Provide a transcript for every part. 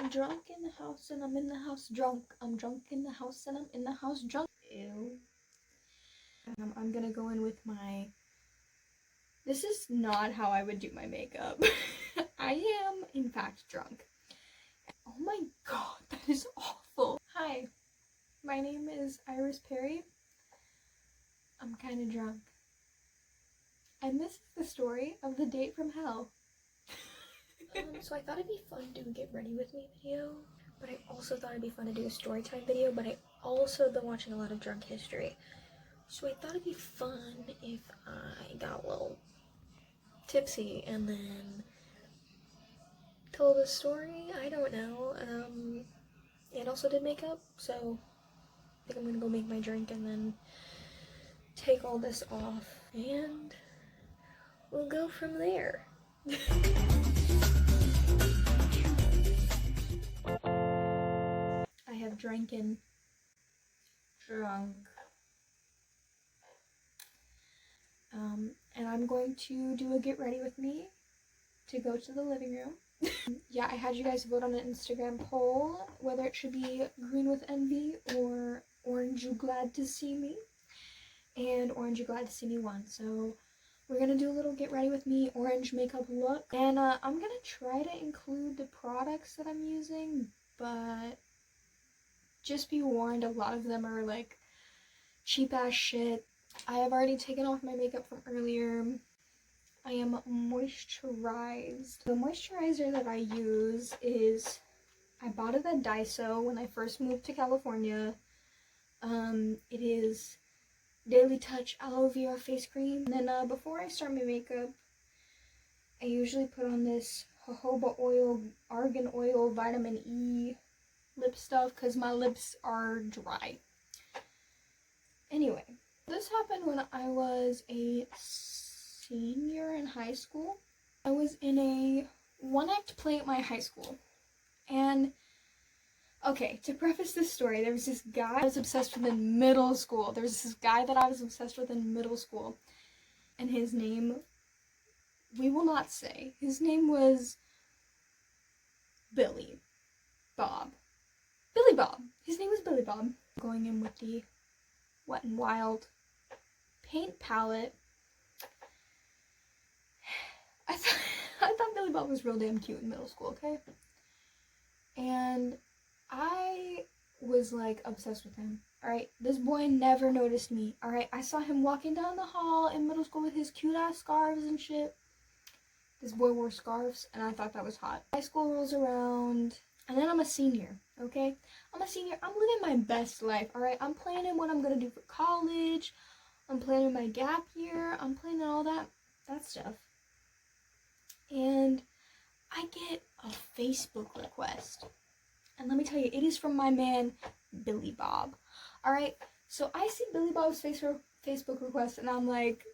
drunk in the house and I'm in the house drunk. I'm drunk in the house and I'm in the house drunk. Ew. I'm gonna go in with my... This is not how I would do my makeup. I am, in fact, drunk. Oh my god, that is awful. Hi, my name is Iris Perry. I'm kind of drunk. And this is the story of the date from hell. So I thought it'd be fun to do a get ready with me video, but I also thought it'd be fun to do a story time video, but I also been watching a lot of drunk history. So I thought it'd be fun if I got a little tipsy and then told a story. I don't know. And also did makeup, so I think I'm gonna go make my drink and then take all this off and we'll go from there. I have drinking drunk. And I'm going to do a get ready with me to go to the living room. Yeah, I had you guys vote on an Instagram poll whether it should be green with envy or orange you glad to see me. And orange you glad to see me won. So we're gonna do a little get ready with me orange makeup look. And I'm gonna try to include the products that I'm using, but just be warned, a lot of them are like cheap ass shit. I have already taken off my makeup from earlier. I am moisturized. The moisturizer that I use is, I bought it at Daiso when I first moved to California. It is Daily Touch Aloe Vera Face Cream. And then before I start my makeup, I usually put on this jojoba oil, argan oil, vitamin E lip stuff because my lips are dry. Anyway, this happened when I was a senior in high school. I was in a one-act play at my high school. And, okay, to preface this story, there was this guy I was obsessed with in middle school. There was this guy that I was obsessed with in middle school. And his name, we will not say. His name was Billy Bob. Billy Bob. His name was Billy Bob. Going in with the Wet n Wild paint palette. I thought Billy Bob was real damn cute in middle school, okay? And I was like obsessed with him. Alright, this boy never noticed me. Alright, I saw him walking down the hall in middle school with his cute ass scarves and shit. This boy wore scarves and I thought that was hot. High school rolls around and then I'm a senior, okay? I'm a senior. I'm living my best life, alright? I'm planning what I'm gonna do for college. I'm planning my gap year. I'm planning all that stuff. And I get a Facebook request. And let me tell you, it is from my man, Billy Bob. Alright, so I see Billy Bob's Facebook request and I'm like,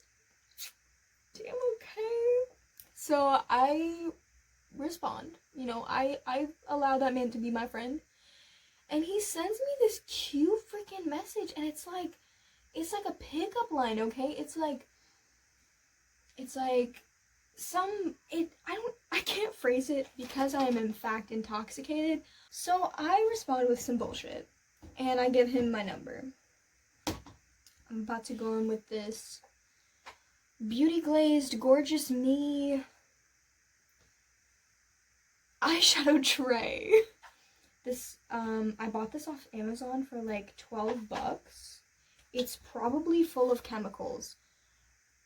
damn, okay. So I respond, you know, I allow that man to be my friend. And he sends me this cute freaking message and it's like a pickup line, okay? It's like I can't phrase it because I am in fact intoxicated. So I respond with some bullshit and I give him my number. I'm about to go in with this beauty glazed gorgeous me eyeshadow tray. This I bought this off Amazon for like $12. It's probably full of chemicals,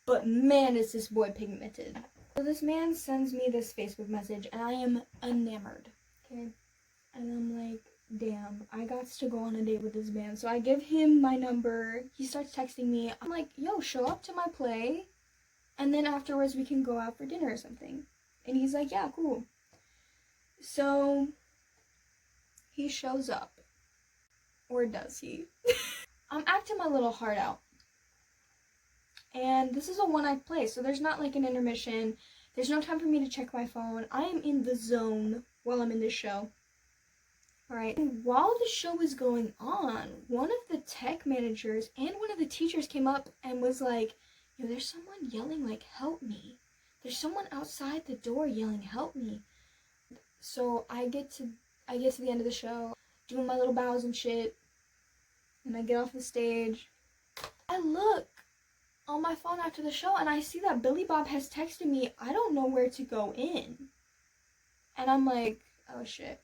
but man is this boy pigmented. So this man sends me this Facebook message and I am enamored, okay? And I'm like, damn, I got to go on a date with this man. So I give him my number. He starts texting me. I'm like, yo, show up to my play and then afterwards we can go out for dinner or something. And he's like, yeah, cool. So he shows up. Or does he? I'm acting my little heart out. And this is a one-act play, so there's not like an intermission. There's no time for me to check my phone. I am in the zone while I'm in this show. Alright, and while the show is going on, one of the tech managers and one of the teachers came up and was like, yo, there's someone yelling like, help me. There's someone outside the door yelling, help me. So I get to I get to the end of the show, doing my little bows and shit, and I get off the stage. I look on my phone after the show and I see that Billy Bob has texted me, I don't know where to go in. And I'm like, oh shit.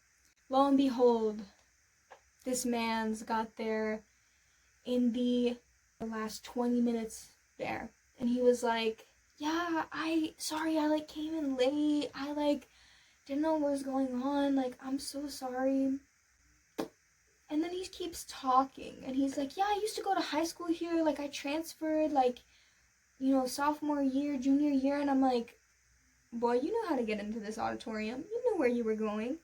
Lo and behold, this man's got there in the last 20 minutes there. And he was like, yeah, sorry, I like came in late. I like didn't know what was going on. Like, I'm so sorry. And then he keeps talking and he's like, yeah, I used to go to high school here. Like, I transferred, like, you know, sophomore year, junior year. And I'm like, boy, you know how to get into this auditorium. You knew where you were going.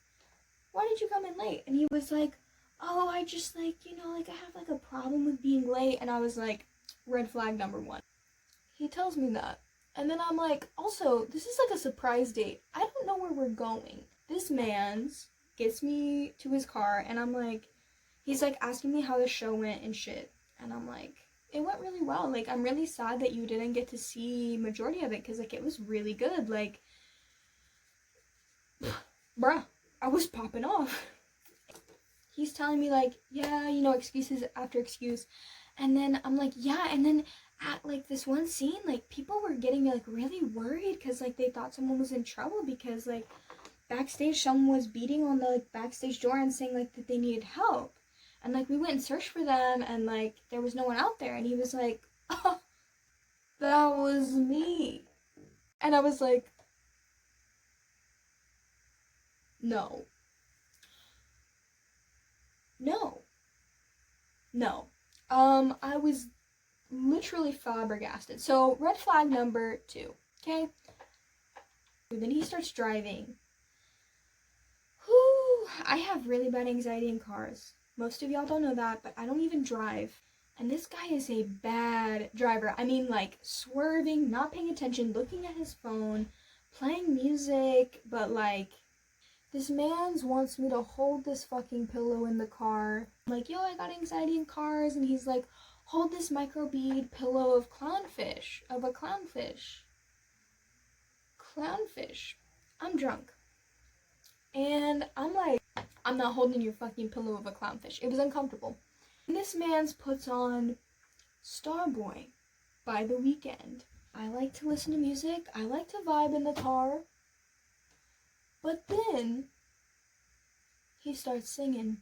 Why did you come in late? And he was like, oh, I just, like, you know, like, I have, like, a problem with being late. And I was like, red flag number one. He tells me that. And then I'm like, also, this is, like, a surprise date. I don't know where we're going. This man's gets me to his car, and I'm like, he's, like, asking me how the show went and shit. And I'm like, it went really well. Like, I'm really sad that you didn't get to see majority of it, because, like, it was really good. Like, bruh, I was popping off. He's telling me, like, yeah, you know, excuses after excuse. And then I'm like, yeah, and then at, like, this one scene, like, people were getting, like, really worried because, like, they thought someone was in trouble because, like, backstage, someone was beating on the, like, backstage door and saying, like, that they needed help. And, like, we went and searched for them, and, like, there was no one out there. And he was like, oh, that was me. And I was like, no. I was literally flabbergasted. So, red flag number 2, okay? Then he starts driving. Whew, I have really bad anxiety in cars. Most of y'all don't know that, but I don't even drive. And this guy is a bad driver. I mean, like, swerving, not paying attention, looking at his phone, playing music, but, like, this man's wants me to hold this fucking pillow in the car. I'm like, yo, I got anxiety in cars. And he's like, hold this microbead pillow of clownfish. Clownfish. I'm drunk. And I'm like, I'm not holding your fucking pillow of a clownfish. It was uncomfortable. And this man's puts on Starboy by The Weeknd. I like to listen to music. I like to vibe in the car. But then he starts singing.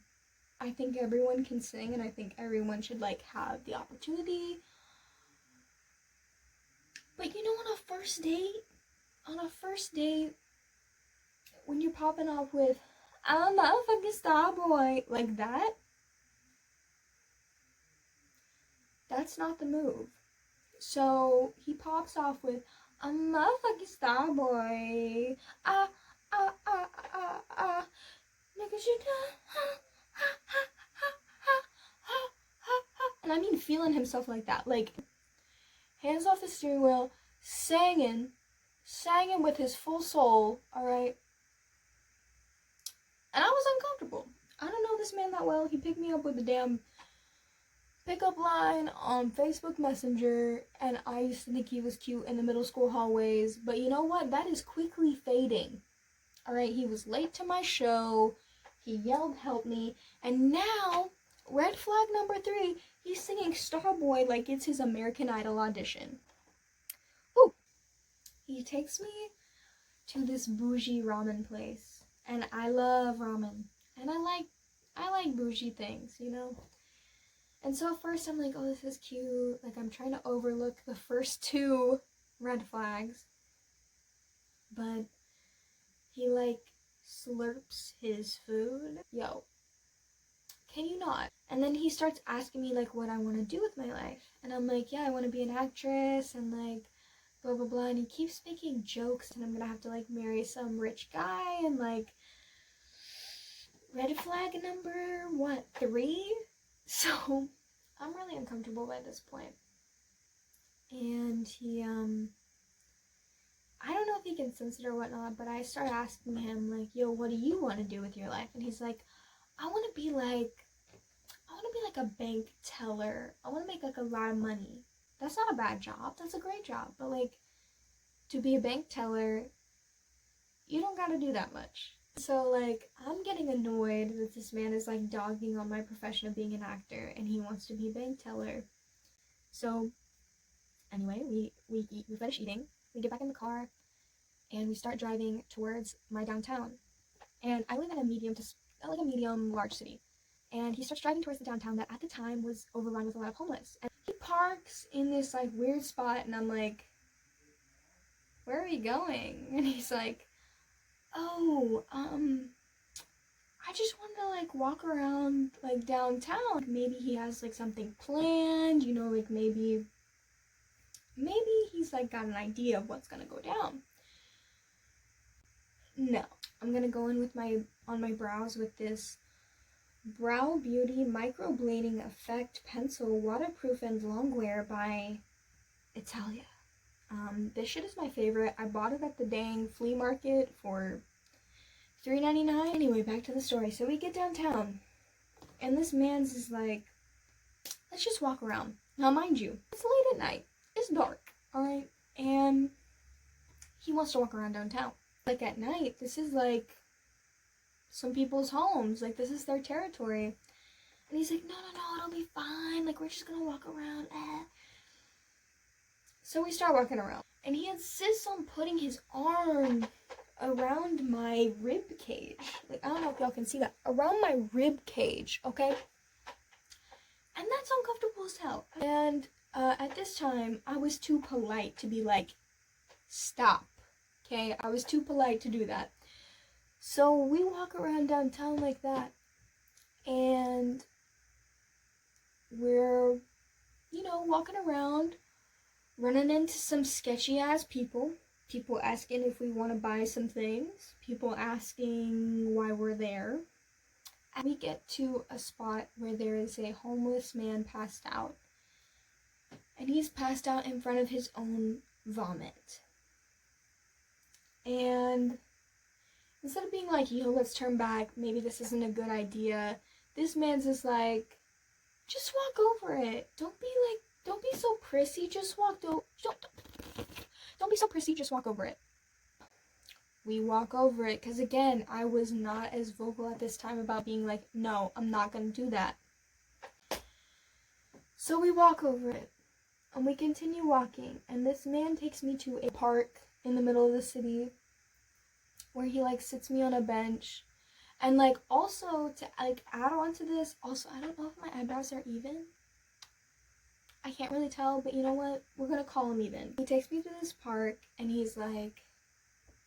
I think everyone can sing, and I think everyone should, like, have the opportunity. But you know, on a first date, when you're popping off with, I'm a fucking Starboy, like that, that's not the move. So he pops off with, I'm a fucking Starboy, niggas you and I mean feeling himself like that, like, hands off the steering wheel, singing with his full soul, alright? And I was uncomfortable. I don't know this man that well. He picked me up with a damn pickup line on Facebook Messenger, and I used to think he was cute in the middle school hallways, but you know what? That is quickly fading. Alright, he was late to my show, he yelled help me, and now, red flag number 3, he's singing Starboy like it's his American Idol audition. Ooh! He takes me to this bougie ramen place, and I love ramen, and I like bougie things, you know? And so at first I'm like, oh, this is cute, like, I'm trying to overlook the first 2 red flags, but he, like, slurps his food. Yo, can you not? And then he starts asking me, like, what I want to do with my life. And I'm like, yeah, I want to be an actress, and, like, blah, blah, blah. And he keeps making jokes, and I'm going to have to, like, marry some rich guy, and, like, red flag number, 3? So, I'm really uncomfortable by this point. And he, I don't know if he can sense it or whatnot, but I start asking him, like, yo, what do you want to do with your life? And he's like, I want to be like a bank teller. I want to make, like, a lot of money. That's not a bad job. That's a great job. But, like, to be a bank teller, you don't got to do that much. So, like, I'm getting annoyed that this man is, like, dogging on my profession of being an actor, and he wants to be a bank teller. So, anyway, we finish eating, we get back in the car, and we start driving towards my downtown. And I live in a medium large city. And he starts driving towards the downtown that at the time was overrun with a lot of homeless. And he parks in this, like, weird spot, and I'm like, where are we going? And he's like, oh, I just want to, like, walk around, like, downtown. Maybe he has, like, something planned, you know, like, maybe he's, like, got an idea of what's gonna go down. No. I'm gonna go in with on my brows with this Brow Beauty Microblading Effect Pencil Waterproof and Longwear by Italia. This shit is my favorite. I bought it at the dang flea market for $3.99. Anyway, back to the story. So we get downtown, and this man's is like, let's just walk around. Now, mind you, it's late at night. It's dark, alright? And he wants to walk around downtown. Like, at night, this is like some people's homes. Like, this is their territory. And he's like, no, it'll be fine. Like, we're just gonna walk around. So we start walking around. And he insists on putting his arm around my rib cage. Like, I don't know if y'all can see that. Around my rib cage, okay? And that's uncomfortable as hell. And at this time, I was too polite to be like, stop. Okay? I was too polite to do that. So we walk around downtown like that. And we're, you know, walking around, running into some sketchy ass people. People asking if we want to buy some things. People asking why we're there. And we get to a spot where there is a homeless man passed out. And he's passed out in front of his own vomit. And instead of being like, yo, let's turn back, maybe this isn't a good idea, this man's just like, just walk over it. Don't be so prissy, just don't be so prissy, just walk over it. We walk over it, because again, I was not as vocal at this time about being like, no, I'm not going to do that. So we walk over it, and we continue walking, and this man takes me to a park in the middle of the city, where he, like, sits me on a bench. And, like, also, to, like, add on to this, also, I don't know if my eyebrows are even. I can't really tell, but you know what? We're gonna call him even. He takes me to this park, and he's, like,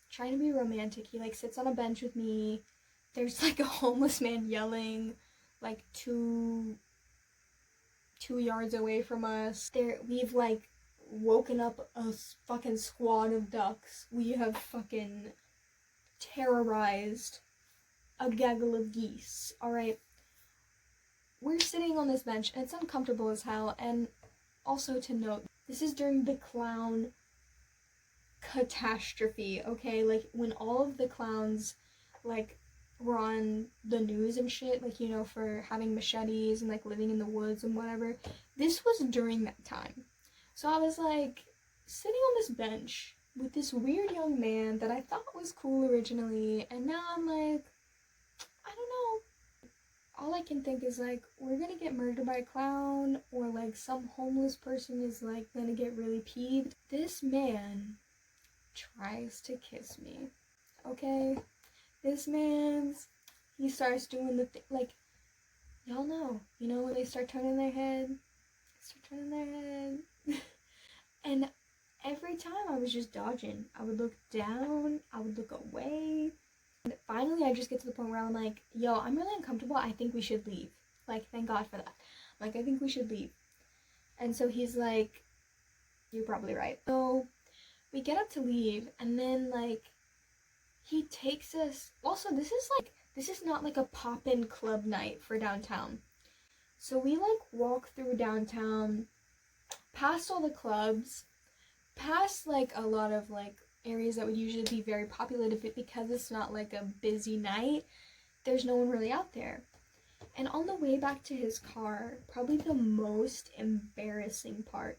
trying to be romantic. He, like, sits on a bench with me. There's, like, a homeless man yelling, like, two yards away from us. We've, like, woken up a fucking squad of ducks. We have fucking terrorized a gaggle of geese, alright? We're sitting on this bench, and it's uncomfortable as hell, and also to note, this is during the clown catastrophe, okay? Like, when all of the clowns, like, were on the news and shit, like, you know, for having machetes and, like, living in the woods and whatever, this was during that time. So I was, like, sitting on this bench with this weird young man that I thought was cool originally, and now I'm like, I don't know. All I can think is, like, we're gonna get murdered by a clown, or, like, some homeless person is, like, gonna get really peeved. This man tries to kiss me, okay? This man's, he starts doing the like, y'all know, you know, when they start turning their head, and every time I was just dodging. I would look down, I would look away. And finally, I just get to the point where I'm like, yo, I'm really uncomfortable. I think we should leave. Like, thank God for that. Like, I think we should leave. And so he's like, you're probably right. So we get up to leave, and then, like, he takes us. Also, this is not like a pop-in club night for downtown. So we, like, walk through downtown, past all the clubs, past, like, a lot of, like, areas that would usually be very populated, but because it's not, like, a busy night, there's no one really out there. And on the way back to his car, probably the most embarrassing part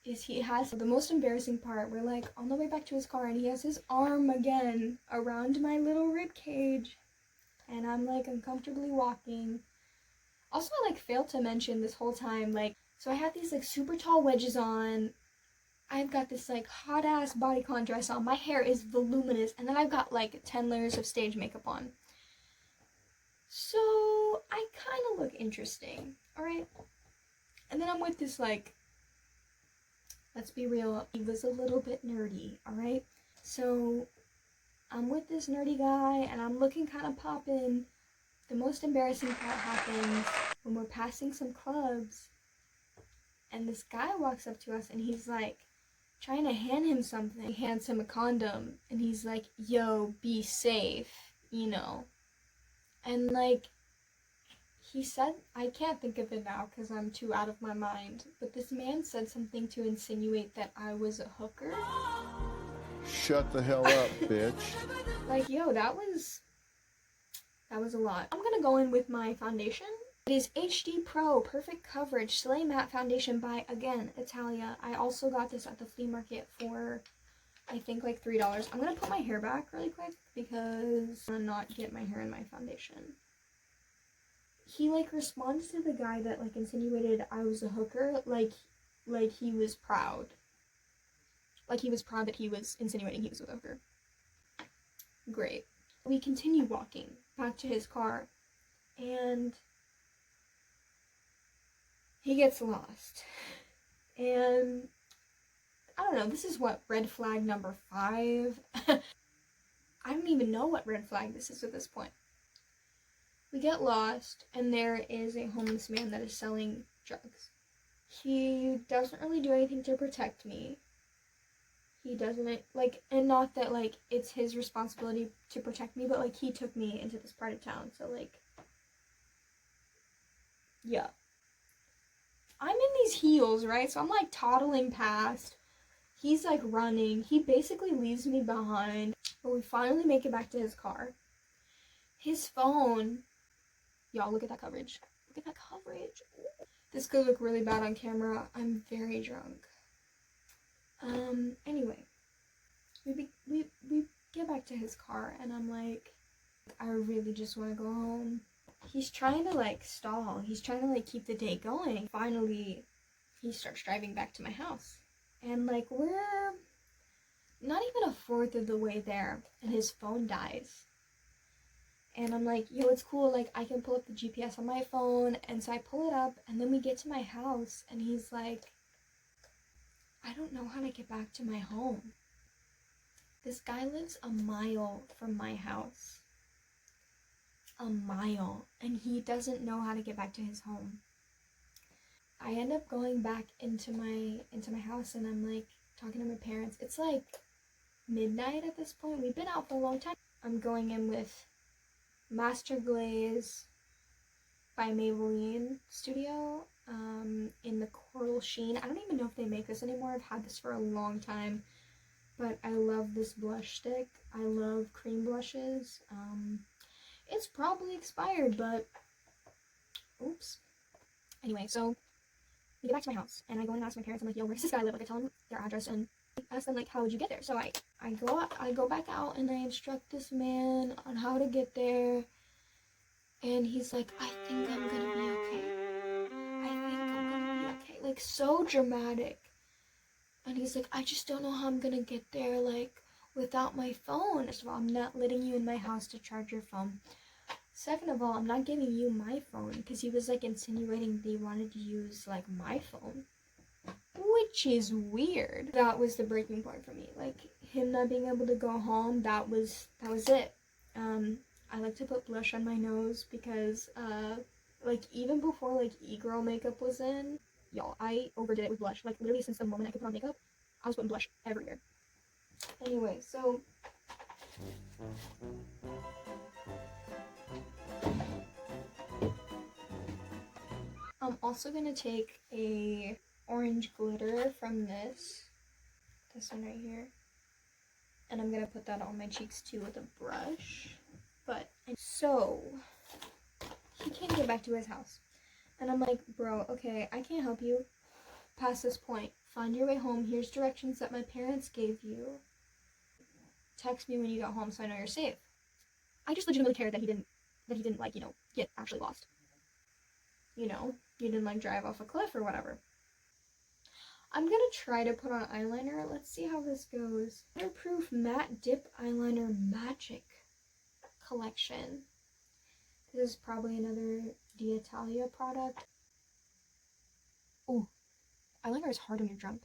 is he has the most embarrassing part. We're like on the way back to his car and he has his arm again around my little rib cage. And I'm like uncomfortably walking. Also, I like failed to mention this whole time, like, so I have these like super tall wedges on. I've got this like hot ass bodycon dress on. My hair is voluminous, and then I've got like 10 layers of stage makeup on. So I kind of look interesting, alright? And then I'm with this like, let's be real, he was a little bit nerdy, alright? So I'm with this nerdy guy, and I'm looking kind of poppin'. The most embarrassing part happens when we're passing some clubs, and this guy walks up to us, and he's like, trying to hand him something. He hands him a condom, and he's like, yo, be safe, you know. And like, he said, I can't think of it now because I'm too out of my mind, but this man said something to insinuate that I was a hooker. Shut the hell up, bitch. Like, yo, that was a lot. I'm gonna go in with my foundation. It is HD Pro Perfect Coverage Slay Matte Foundation by, again, Italia. I also got this at the flea market for, I think, like $3. I'm gonna put my hair back really quick because I'm gonna not get my hair in my foundation. He, like, responds to the guy that, like, insinuated I was a hooker, like he was proud. Like he was proud that he was insinuating he was a hooker. Great. We continue walking back to his car, and he gets lost. And I don't know, this is what, red flag number 5? I don't even know what red flag this is at this point. We get lost, and there is a homeless man that is selling drugs. He doesn't really do anything to protect me. He doesn't, like, and not that, like, it's his responsibility to protect me, but, like, he took me into this part of town, so, like, yeah. I'm in these heels, right? So I'm, like, toddling past. He's, like, running. He basically leaves me behind. But we finally make it back to his car. His phone... Y'all, look at that coverage. Look at that coverage. This could look really bad on camera. I'm very drunk. Anyway. We get back to his car, and I'm like, I really just want to go home. He's trying to, like, stall. He's trying to, like, keep the day going. Finally, he starts driving back to my house. And, like, we're not even a fourth of the way there, and his phone dies. And I'm like, yo, it's cool, like, I can pull up the GPS on my phone. And so I pull it up, and then we get to my house, and he's like, I don't know how to get back to my home. This guy lives a mile from my house. A mile. And he doesn't know how to get back to his home. I end up going back into my house, and I'm like talking to my parents. It's like midnight at this point. We've been out for a long time. I'm going in with Master Glaze by Maybelline Studio in the Coral Sheen. I don't even know if they make this anymore. I've had this for a long time, but I love this blush stick. I love cream blushes. It's probably expired, but oops. Anyway, so we get back to my house, and I go and ask my parents. I'm like, yo, where does this guy live? Like, I tell them their address, and I ask them, like, how would you get there? So I go back out, and I instruct this man on how to get there, and he's like, I think I'm gonna be okay. I think I'm gonna be okay. Like, so dramatic. And he's like, I just don't know how I'm gonna get there, like, without my phone. First of all, I'm not letting you in my house to charge your phone. Second of all, I'm not giving you my phone, because he was, like, insinuating they wanted to use, like, my phone. Which is weird. That was the breaking point for me. Like, him not being able to go home, that was it. I like to put blush on my nose because, like, even before, like, e-girl makeup was in, y'all, I overdid it with blush. Like, literally since the moment I could put on makeup, I was putting blush everywhere. Anyway, so... I'm also gonna take a orange glitter from this one right here, and I'm gonna put that on my cheeks too with a brush. But so he can't get back to his house, and I'm like, bro, okay, I can't help you past this point Find your way home. Here's directions that my parents gave you. Text me when you get home so I know you're safe. I just legitimately cared that he didn't like, get actually lost. You didn't like drive off a cliff or whatever. I'm gonna try to put on eyeliner. Let's see how this goes. Waterproof matte dip eyeliner magic collection. This is probably another D'Italia product. Oh, eyeliner is hard when you're drunk.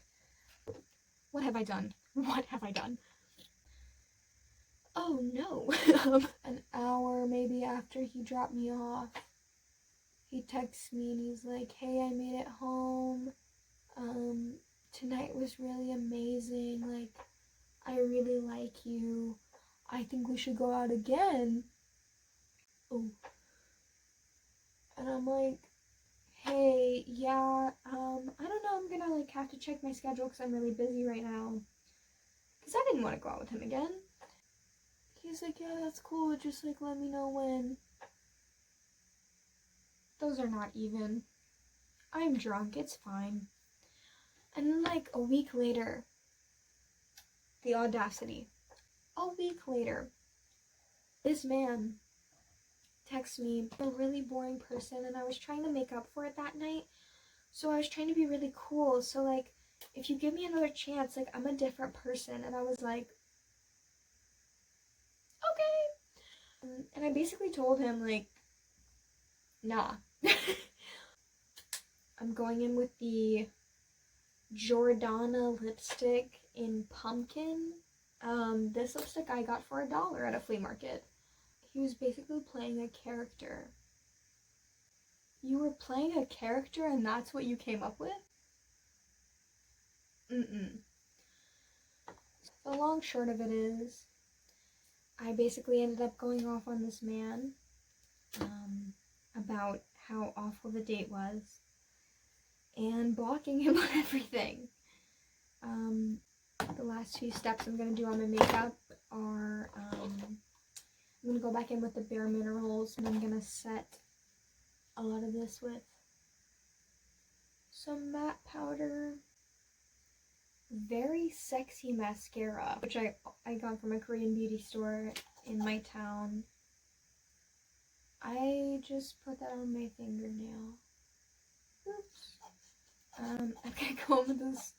What have I done? What have I done? Oh no. An hour maybe after he dropped me off, he texts me and he's like, hey, I made it home. Tonight was really amazing. Like, I really like you. I think we should go out again. Oh. And I'm like, hey, yeah, I don't know, I'm gonna like have to check my schedule because I'm really busy right now. Because I didn't want to go out with him again. He's like, yeah, that's cool, just like let me know when. Those are not even. I'm drunk, it's fine. And then like a week later, the audacity. A week later, this man texts me, a really boring person, and I was trying to make up for it that night. So I was trying to be really cool. So like, if you give me another chance, like I'm a different person. And I was like, okay. And I basically told him like, nah. I'm going in with the Jordana lipstick in pumpkin. This lipstick I got for $1 at a flea market. He was basically playing a character. You were playing a character and that's what you came up with? The long short of it is, I basically ended up going off on this man about how awful the date was and blocking him on everything. The last few steps I'm going to do on my makeup are I'm going to go back in with the Bare Minerals and I'm going to set a lot of this with some matte powder. Very sexy mascara, which I got from a Korean beauty store in my town. I just put that on my fingernail. Oops. I'm gonna go in with this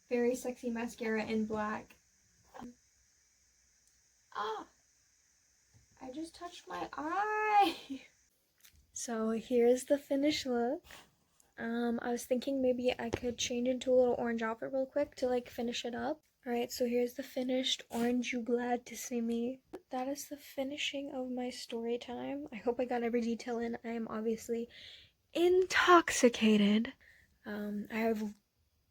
very sexy mascara in black. I just touched my eye. So here's the finished look. I was thinking maybe I could change into a little orange outfit real quick to like finish it up. Alright, so here's the finished orange. You glad to see me? That is the finishing of my story time. I hope I got every detail in. I am obviously intoxicated. I have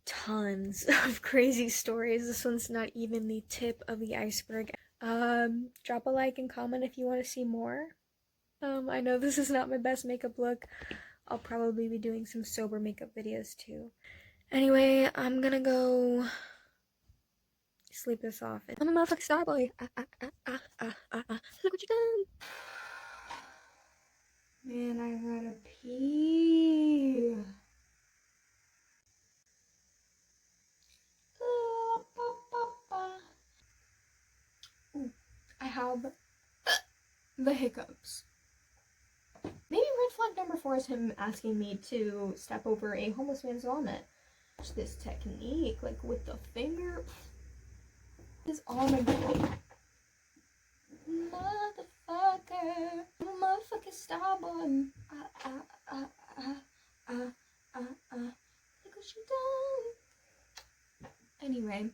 tons of crazy stories. This one's not even the tip of the iceberg. Drop a like and comment if you want to see more. I know this is not my best makeup look. I'll probably be doing some sober makeup videos too. Anyway, I'm gonna go sleep this off. I'm a motherfucking Starboy. Look what you done. Man, I gotta pee. Ooh, I have the hiccups. Maybe red flag number 4 is him asking me to step over a homeless man's vomit. This technique, like with the finger, is on again. Motherfucker, I'm a motherfucking Starboy. Look what you done. Anyway,